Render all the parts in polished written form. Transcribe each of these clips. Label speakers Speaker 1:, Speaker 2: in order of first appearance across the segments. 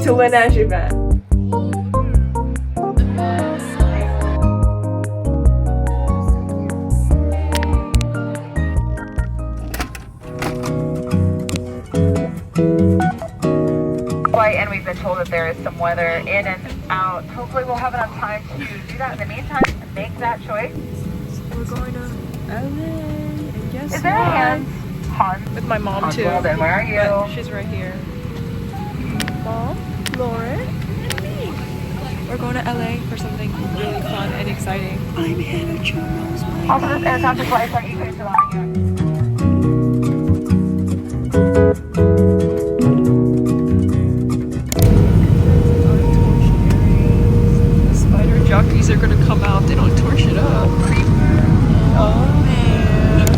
Speaker 1: to Laneige event.
Speaker 2: And we've been told that there is some weather in and out. Hopefully we'll have enough time to do that. In the meantime, make that choice.
Speaker 1: We're going to LA, and guess
Speaker 2: Is there a hand? Han.
Speaker 1: With my mom too.
Speaker 2: Then where are you?
Speaker 1: But she's right here. Mom, Lauren, and me. We're going to LA for something really fun and exciting. I'm Hannah Churros.
Speaker 2: Also, this aircraft flights are equally still on here.
Speaker 1: Jockeys are gonna come out. They don't torch it up. Oh man.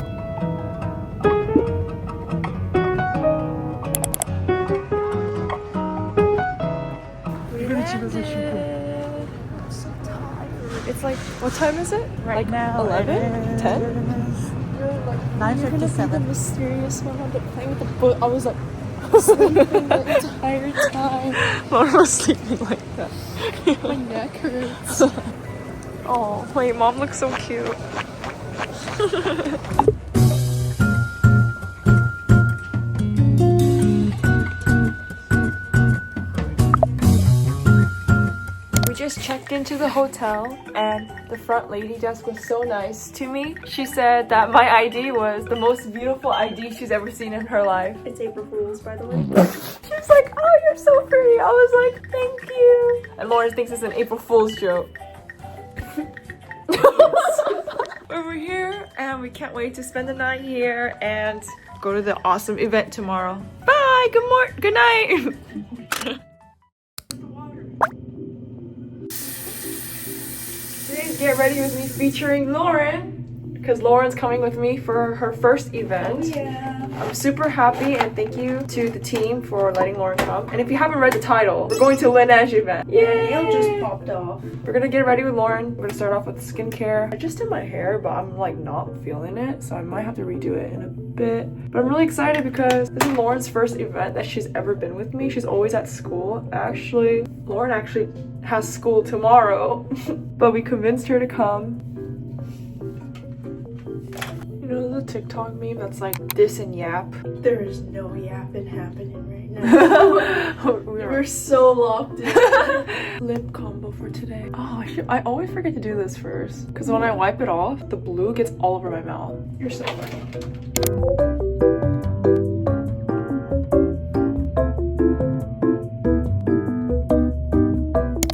Speaker 1: I'm so tired. It's like, what time is it?
Speaker 3: Right
Speaker 1: like
Speaker 3: now,
Speaker 1: 11? 10?
Speaker 3: You're like
Speaker 1: 9:57. The mysterious one on the plane with the book. I was like sleeping the entire time. Laura was sleeping like that. My neck hurts. Oh, wait, mom looks so cute. We just checked into the hotel and the front lady desk was so nice to me. She said that my ID was the most beautiful ID she's ever seen in her life.
Speaker 3: It's April Fool's, by the way.
Speaker 1: She was like, oh, you're so pretty. I was like, thank you. And Lauren thinks it's an April Fool's joke. We're here and we can't wait to spend the night here and go to the awesome event tomorrow. Bye, good night. Today's Get Ready With Me featuring Lauren, because Lauren's coming with me for her first event.
Speaker 3: Oh, yeah.
Speaker 1: I'm super happy and thank you to the team for letting Lauren come. And if you haven't read the title, we're going to Laneige event. Yay!
Speaker 3: Nail just popped off.
Speaker 1: We're gonna get ready with Lauren. We're gonna start off with skincare. I just did my hair, but I'm like not feeling it, so I might have to redo it in a bit. But I'm really excited because this is Lauren's first event that she's ever been with me. She's always at school. Lauren actually has school tomorrow, but we convinced her to come. You know the TikTok meme that's like this and yap?
Speaker 3: There is no yapping happening right now. We're so locked in.
Speaker 1: Lip combo for today. Oh, I always forget to do this first. Because when I wipe it off, the blue gets all over my mouth. You're so funny.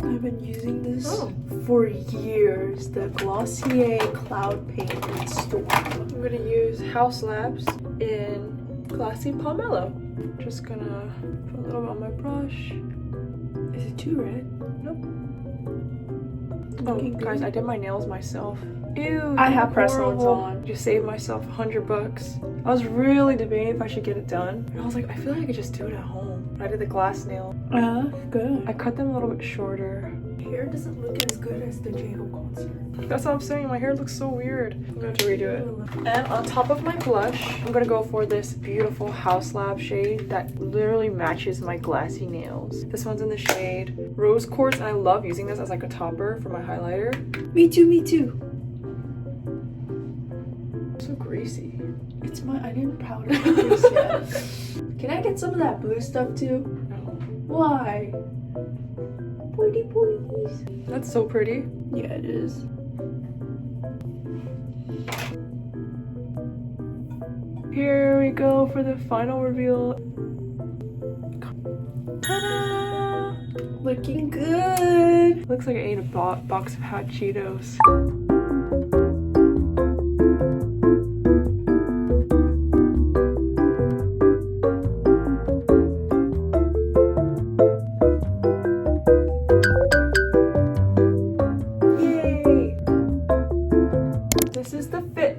Speaker 3: I've been using this for years. The Glossier Cloud Paint in Storm.
Speaker 1: I'm gonna use House Labs in Classy Pomelo. Just gonna put a little bit on my brush. Is it too red? Nope. Oh, guys, I did my nails myself. Ew,
Speaker 3: I have press-ons on.
Speaker 1: Just saved myself $100. I was really debating if I should get it done. And I was like, I feel like I could just do it at home. I did the glass nail.
Speaker 3: Good.
Speaker 1: I cut them a little bit shorter.
Speaker 3: Hair doesn't look as good as the J-Ho concert.
Speaker 1: That's what I'm saying. My hair looks so weird. I'm gonna have to redo it. And on top of my blush, I'm gonna go for this beautiful House Lab shade that literally matches my glassy nails. This one's in the shade Rose Quartz, and I love using this as like a topper for my highlighter.
Speaker 3: Me too, me too.
Speaker 1: So greasy.
Speaker 3: It's I didn't powder this yet. Can I get some of that blue stuff too?
Speaker 1: No.
Speaker 3: Why? Pretty please.
Speaker 1: That's so pretty.
Speaker 3: Yeah, it is.
Speaker 1: Here we go for the final reveal. Ta-da!
Speaker 3: Looking good.
Speaker 1: Looks like I ate a box of hot Cheetos.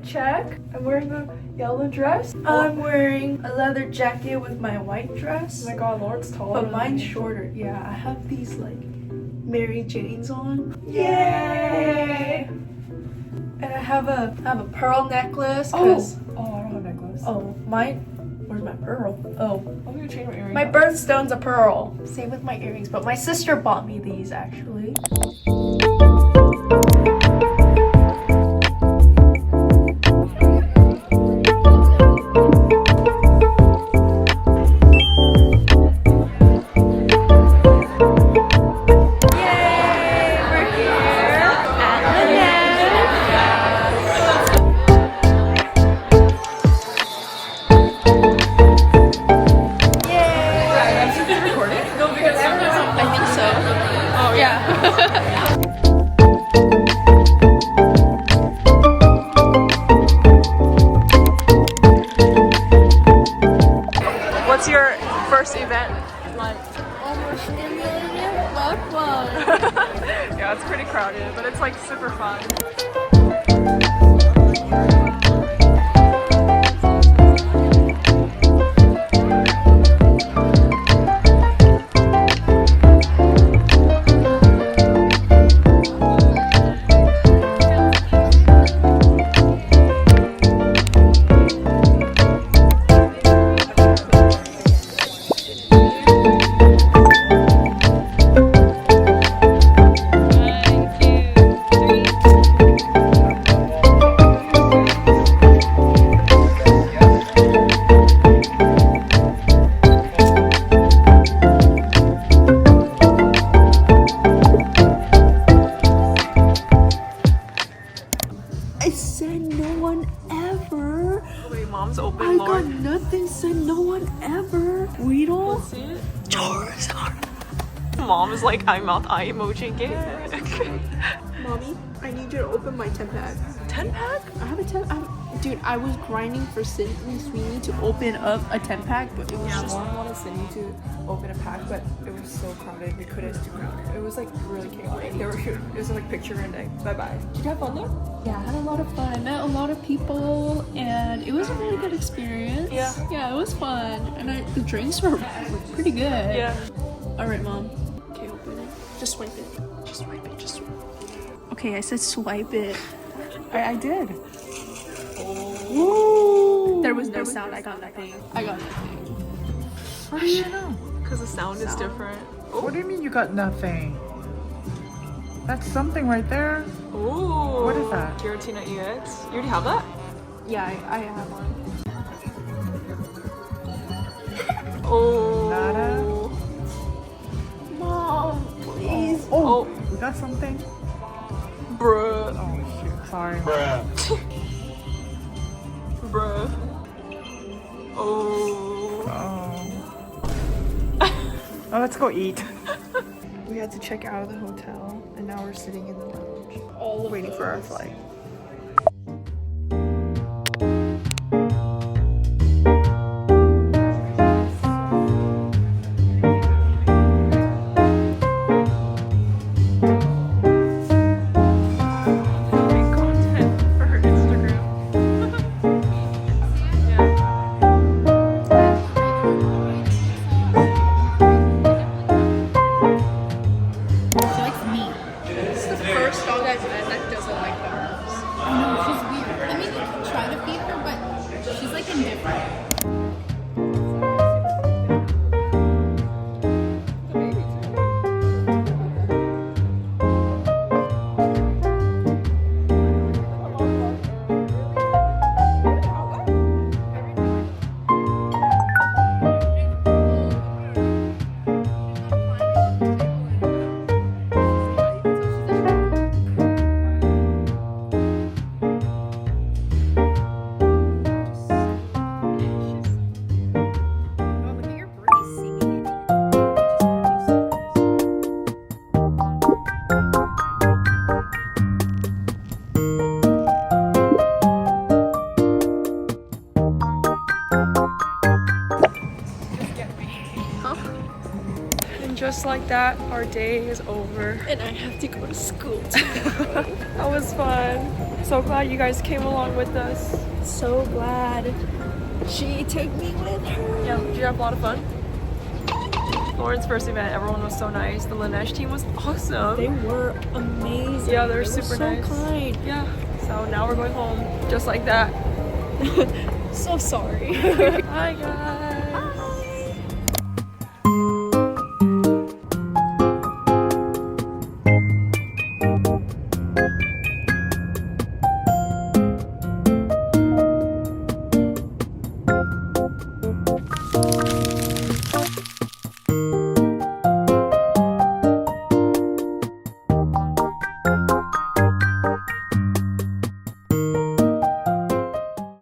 Speaker 1: Check. I'm wearing the yellow dress.
Speaker 3: I'm wearing a leather jacket with my white dress.
Speaker 1: Oh my god, Lauren's taller.
Speaker 3: But mine's shorter. Yeah, I have these like Mary Janes on.
Speaker 1: Yay!
Speaker 3: And I have a pearl necklace.
Speaker 1: Oh, I don't have a necklace.
Speaker 3: Oh, mine Where's my pearl? Oh.
Speaker 1: I'm gonna change my earring.
Speaker 3: My birthstone's a pearl. Same with my earrings, but my sister bought me these actually.
Speaker 1: What's your first event like? Yeah, it's pretty crowded, but it's like super fun.
Speaker 3: I said no one ever.
Speaker 1: Wait, mom's open.
Speaker 3: I
Speaker 1: Lord.
Speaker 3: got nothing. Said no one ever. Weedle.
Speaker 1: See it? Mom is like eye mouth eye emoji again.
Speaker 3: Mommy, I need you to open my 10-pack.
Speaker 1: 10-pack?
Speaker 3: I have a 10. Dude, I was grinding for Sydney Sweeney to open up a 10-pack, but it was just.
Speaker 1: Lauren wanted Sydney to open a pack, but it was so crowded. We couldn't. It's too crowded. It was like really chaotic. They were shooting. It was like picture and day. Bye bye. Did you have fun though?
Speaker 3: Yeah, I had a lot of fun. I met a lot of people, and it was a really good experience.
Speaker 1: Yeah.
Speaker 3: It was fun, and the drinks were pretty good.
Speaker 1: Yeah.
Speaker 3: All right, Mom. Okay, open it. Just swipe it. Just swipe it. Just swipe it. Okay, I said swipe it. I did.
Speaker 1: Ooh.
Speaker 3: There was no sound. I got nothing. I got nothing.
Speaker 4: How do you know?
Speaker 1: Because the sound is different. Oh.
Speaker 4: What do you mean you got nothing? That's something right there.
Speaker 1: Ooh.
Speaker 4: What is that?
Speaker 1: Giratina EX. You already have that?
Speaker 3: Yeah, I have one.
Speaker 1: Oh.
Speaker 4: Nada?
Speaker 3: Mom, please.
Speaker 4: Oh, we got something?
Speaker 1: Bruh.
Speaker 4: Oh shoot, sorry.
Speaker 1: Bruh. Oh.
Speaker 4: Oh, let's go eat.
Speaker 3: We had to check out of the hotel, and now we're sitting in the lounge, all waiting for our flight.
Speaker 1: Just like that, our day is over.
Speaker 3: And I have to go to school tomorrow.
Speaker 1: That was fun. So glad you guys came along with us.
Speaker 3: So glad she took me with her.
Speaker 1: Yeah, did you have a lot of fun? Lauren's first event, everyone was so nice. The Laneige team was awesome.
Speaker 3: They were amazing.
Speaker 1: Yeah, they were
Speaker 3: super
Speaker 1: super nice.
Speaker 3: kind.
Speaker 1: Yeah, so now we're going home just like that.
Speaker 3: So sorry.
Speaker 1: Hi guys.